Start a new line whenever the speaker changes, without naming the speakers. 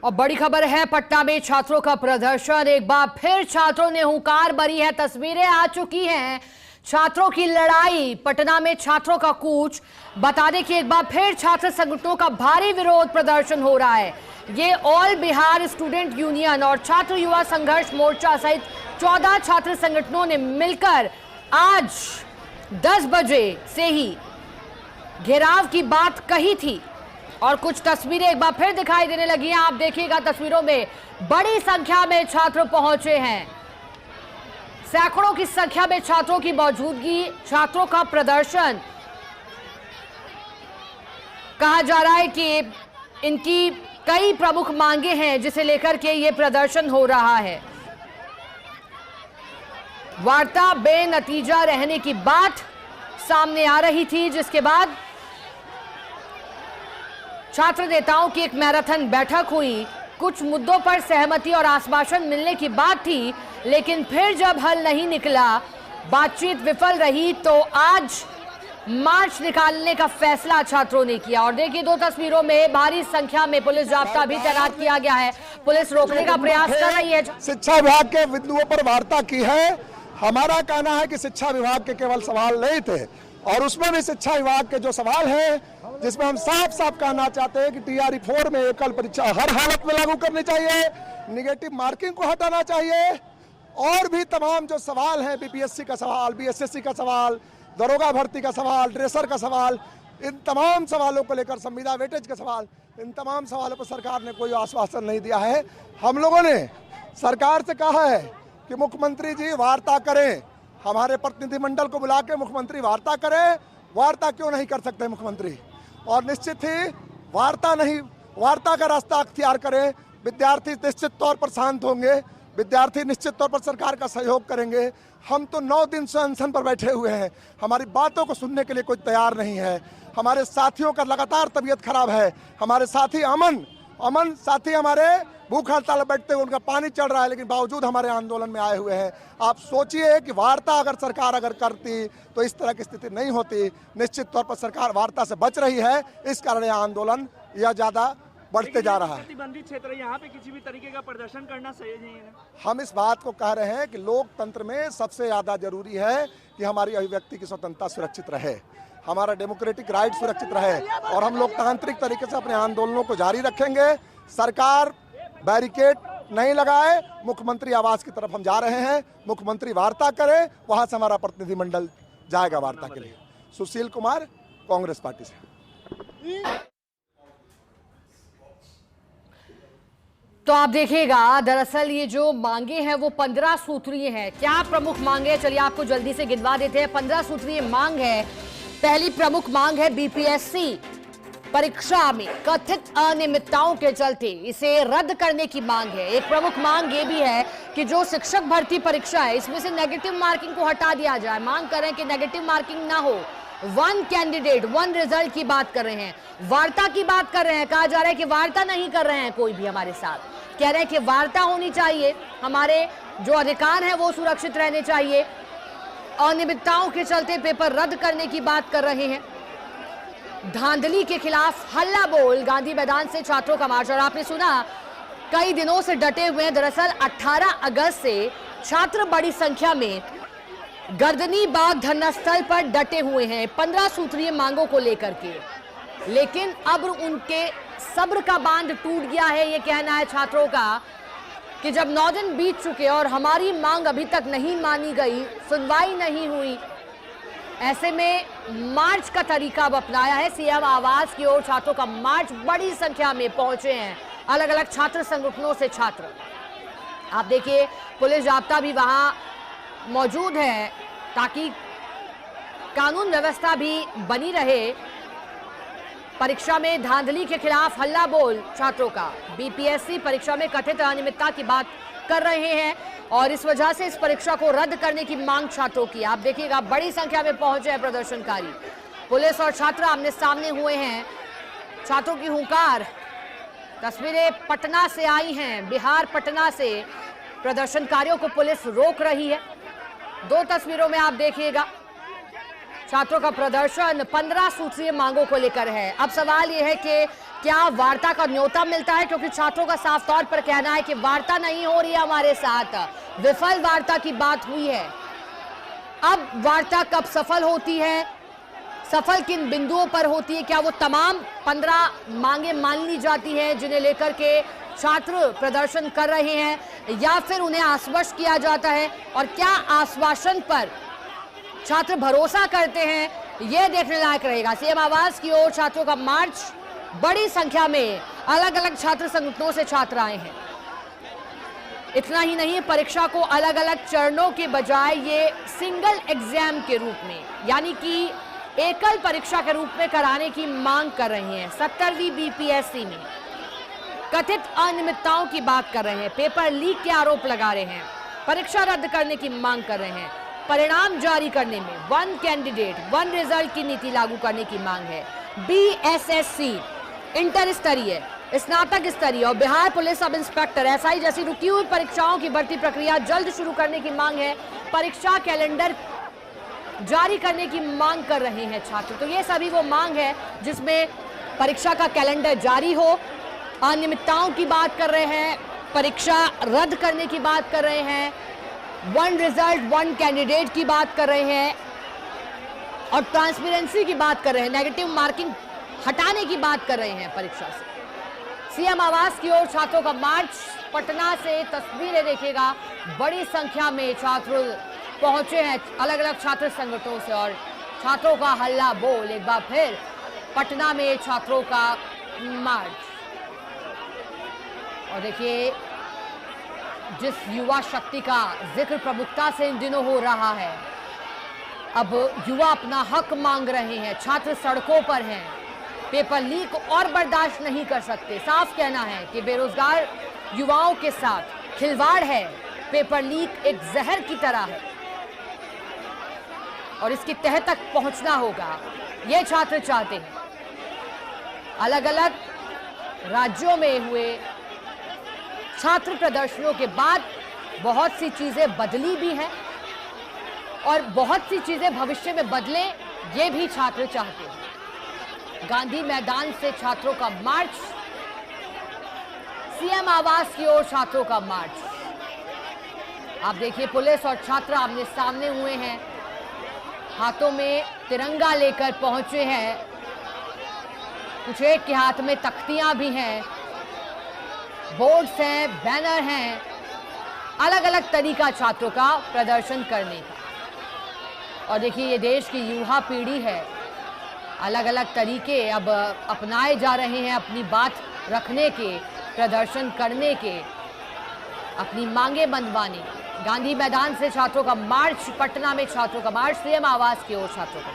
और बड़ी खबर है, पटना में छात्रों का प्रदर्शन। एक बार फिर छात्रों ने हुंकार भरी है, तस्वीरें आ चुकी हैं। छात्रों की लड़ाई, पटना में छात्रों का कूच। बता दें कि एक बार फिर छात्र संगठनों का भारी विरोध प्रदर्शन हो रहा है। ये ऑल बिहार स्टूडेंट यूनियन और छात्र युवा संघर्ष मोर्चा सहित 14 छात्र संगठनों ने मिलकर आज 10 बजे से ही घेराव की बात कही थी। और कुछ तस्वीरें एक बार फिर दिखाई देने लगी हैं। आप देखिएगा, तस्वीरों में बड़ी संख्या में छात्र पहुंचे हैं। सैकड़ों की संख्या में छात्रों की मौजूदगी, छात्रों का प्रदर्शन। कहा जा रहा है कि इनकी कई प्रमुख मांगे हैं जिसे लेकर के ये प्रदर्शन हो रहा है। वार्ता बेनतीजा रहने की बात सामने आ रही थी, जिसके बाद छात्र नेताओं की एक मैराथन बैठक हुई। कुछ मुद्दों पर सहमति और आश्वासन मिलने की बात थी, लेकिन फिर जब हल नहीं निकला, बातचीत विफल रही, तो आज मार्च निकालने का फैसला छात्रों ने किया। और देखिए, दो तस्वीरों में भारी संख्या में पुलिस जाब्ता भी तैनात किया गया है। पुलिस रोकने का प्रयास कर रही है।
शिक्षा विभाग के बिंदुओं पर वार्ता की है। हमारा कहना है कि शिक्षा विभाग के केवल सवाल नहीं थे, और उसमें भी शिक्षा विभाग के जो सवाल है, जिसमें हम साफ साफ कहना चाहते हैं कि TRE 4 में एकल परीक्षा हर हालत में लागू करनी चाहिए, निगेटिव मार्किंग को हटाना चाहिए, और भी तमाम जो सवाल हैं, BPSC का सवाल, BSSC का सवाल, दरोगा भर्ती का सवाल, ड्रेसर का सवाल, इन तमाम सवालों को लेकर, संविदा वेटेज का सवाल, इन तमाम सवालों पर सरकार ने कोई आश्वासन नहीं दिया है। हम लोगों ने सरकार से कहा है कि मुख्यमंत्री जी वार्ता करें, हमारे प्रतिनिधिमंडल को बुला के मुख्यमंत्री वार्ता करें। वार्ता क्यों नहीं कर सकते मुख्यमंत्री? और निश्चित ही वार्ता का रास्ता अख्तियार करें। विद्यार्थी निश्चित तौर पर शांत होंगे, विद्यार्थी निश्चित तौर पर सरकार का सहयोग करेंगे। हम तो 9 दिन से अनशन पर बैठे हुए हैं, हमारी बातों को सुनने के लिए कोई तैयार नहीं है। हमारे साथियों का लगातार तबीयत खराब है। हमारे साथी अमन साथी हमारे भूख हड़ताल बैठते हुए, उनका पानी चढ़ रहा है, लेकिन बावजूद हमारे आंदोलन में आए हुए हैं। आप सोचिए कि वार्ता अगर सरकार करती तो इस तरह की स्थिति नहीं होती। निश्चित तौर पर सरकार वार्ता से बच रही है, इस कारण यह आंदोलन यह ज्यादा बढ़ते जा रहा है।
प्रतिबंधित क्षेत्र है, यहाँ पे किसी भी तरीके का प्रदर्शन करना सही नहीं है।
हम इस बात को कह रहे हैं कि लोकतंत्र में सबसे ज्यादा जरूरी है कि हमारी अभिव्यक्ति की स्वतंत्रता सुरक्षित रहे, हमारा डेमोक्रेटिक राइट सुरक्षित रहे, और हम लोकतांत्रिक तरीके से अपने आंदोलनों को जारी रखेंगे। सरकार बैरिकेड नहीं लगाए, मुख्यमंत्री आवास की तरफ हम जा रहे हैं। मुख्यमंत्री वार्ता करे, वहां से हमारा प्रतिनिधिमंडल जाएगा वार्ता के लिए। सुशील कुमार, कांग्रेस पार्टी से।
तो आप देखिएगा, दरअसल ये जो मांगे हैं वो 15 सूत्रीय हैं। क्या प्रमुख मांगे, चलिए आपको जल्दी से गिनवा देते हैं। 15 सूत्रीय मांग है। पहली प्रमुख मांग है BPSC परीक्षा में कथित अनियमितताओं के चलते इसे रद्द करने की मांग है। एक प्रमुख मांग ये भी है कि जो शिक्षक भर्ती परीक्षा है, इसमें से नेगेटिव मार्किंग को हटा दिया जाए। मांग कर रहे हैं कि नेगेटिव मार्किंग ना हो, 1 कैंडिडेट 1 रिजल्ट की बात कर रहे हैं। वार्ता की बात कर रहे हैं। कहा जा रहा है कि वार्ता नहीं कर रहे हैं कोई भी हमारे साथ, कह रहे हैं कि वार्ता होनी चाहिए, हमारे जो अधिकार हैं वो सुरक्षित रहने चाहिए। अनियमितताओं के चलते पेपर रद्द करने की बात कर रहे हैं। धांधली के खिलाफ हल्ला बोल, गांधी मैदान से छात्रों का मार्च। और आपने सुना, कई दिनों से डटे हुए हैं। दरअसल 18 अगस्त से छात्र बड़ी संख्या में गर्दनी बाग धरना स्थल पर डटे हुए हैं 15 सूत्रीय मांगों को लेकर के। लेकिन अब उनके सब्र का बांध टूट गया है। ये कहना है छात्रों का कि जब 9 दिन बीत चुके और हमारी मांग अभी तक नहीं मानी गई, सुनवाई नहीं हुई, ऐसे में मार्च का तरीका अब अपनाया है। CM आवास की ओर छात्रों का मार्च, बड़ी संख्या में पहुंचे हैं अलग अलग छात्र संगठनों से छात्र। आप देखिए, पुलिस जाब्ता भी वहां मौजूद है ताकि कानून व्यवस्था भी बनी रहे। परीक्षा में धांधली के खिलाफ हल्ला बोल छात्रों का। BPSC परीक्षा में कथित अनियमितता की बात कर रहे हैं और इस वजह से इस परीक्षा को रद्द करने की मांग छात्रों की। आप देखिएगा, बड़ी संख्या में पहुंचे हैं प्रदर्शनकारी। पुलिस और छात्र आमने सामने हुए हैं। छात्रों की हुंकार, तस्वीरें पटना से आई हैं, बिहार पटना से। प्रदर्शनकारियों को पुलिस रोक रही है। 2 तस्वीरों में आप देखिएगा, छात्रों का प्रदर्शन 15 सूत्रीय मांगों को लेकर है। अब सवाल यह है कि क्या वार्ता का न्योता मिलता है? क्योंकि छात्रों का साफ तौर पर कहना है कि वार्ता नहीं हो रही है हमारे साथ, विफल वार्ता की बात हुई है। अब वार्ता कब सफल होती है, सफल किन बिंदुओं पर होती है? क्या वो तमाम 15 मांगे मान ली जाती हैं जिन्हें लेकर के छात्र प्रदर्शन कर रहे हैं, या फिर उन्हें आश्वस्त किया जाता है? और क्या आश्वासन पर छात्र भरोसा करते हैं, यह देखने लायक रहेगा। सीएम आवास की ओर छात्रों का मार्च, बड़ी संख्या में अलग अलग छात्र संगठनों से छात्र आए हैं। इतना ही नहीं, परीक्षा को अलग अलग चरणों के बजाय ये सिंगल एग्जाम के रूप में, यानी कि एकल परीक्षा के रूप में कराने की मांग कर रहे हैं। 70वीं बीपीएससी में कथित अनियमितताओं की बात कर रहे हैं, पेपर लीक के आरोप लगा रहे हैं, परीक्षा रद्द करने की मांग कर रहे हैं, परिणाम जारी करने में 1 कैंडिडेट 1 रिजल्ट की नीति लागू करने की मांग है। बीएसएससी, इंटर स्तरीय, स्नातक स्तरीय और Bihar police sub inspector SI जैसी रुकी हुई परीक्षाओं की भर्ती प्रक्रिया जल्द शुरू करने की मांग है। परीक्षा कैलेंडर जारी करने की मांग कर रहे हैं छात्र। तो ये सभी वो मांग है जिसमें परीक्षा का कैलेंडर जारी हो, अनियमितताओं की बात कर रहे हैं, परीक्षा रद्द करने की बात कर रहे हैं, 1 रिजल्ट 1 कैंडिडेट की बात कर रहे हैं और ट्रांसपेरेंसी की बात कर रहे हैं, नेगेटिव मार्किंग हटाने की बात कर रहे हैं परीक्षा से। सीएम आवास की ओर छात्रों का मार्च, पटना से तस्वीरें देखिएगा, बड़ी संख्या में छात्र पहुंचे हैं अलग अलग छात्र संगठनों से और छात्रों का हल्ला बोल। एक बार फिर पटना में छात्रों का मार्च। और देखिए, जिस युवा शक्ति का जिक्र प्रमुखता से इन दिनों हो रहा है, अब युवा अपना हक मांग रहे हैं, छात्र सड़कों पर हैं, पेपर लीक और बर्दाश्त नहीं कर सकते। साफ कहना है कि बेरोजगार युवाओं के साथ खिलवाड़ है, पेपर लीक एक जहर की तरह है और इसकी तह तक पहुंचना होगा, ये छात्र चाहते हैं। अलग अलग राज्यों में हुए छात्र प्रदर्शनों के बाद बहुत सी चीजें बदली भी हैं और बहुत सी चीजें भविष्य में बदले, ये भी छात्र चाहते हैं। गांधी मैदान से छात्रों का मार्च, सीएम आवास की ओर छात्रों का मार्च। आप देखिए, पुलिस और छात्र आमने सामने हुए हैं, हाथों में तिरंगा लेकर पहुंचे हैं, कुछ एक के हाथ में तख्तियां भी हैं, बोर्ड्स हैं, बैनर हैं, अलग अलग तरीका छात्रों का प्रदर्शन करने का। और देखिए, ये देश की युवा पीढ़ी है, अलग अलग तरीके अब अपनाए जा रहे हैं अपनी बात रखने के, प्रदर्शन करने के, अपनी मांगे मनवाने के। गांधी मैदान से छात्रों का मार्च, पटना में छात्रों का मार्च, सीएम आवास की ओर छात्रों का।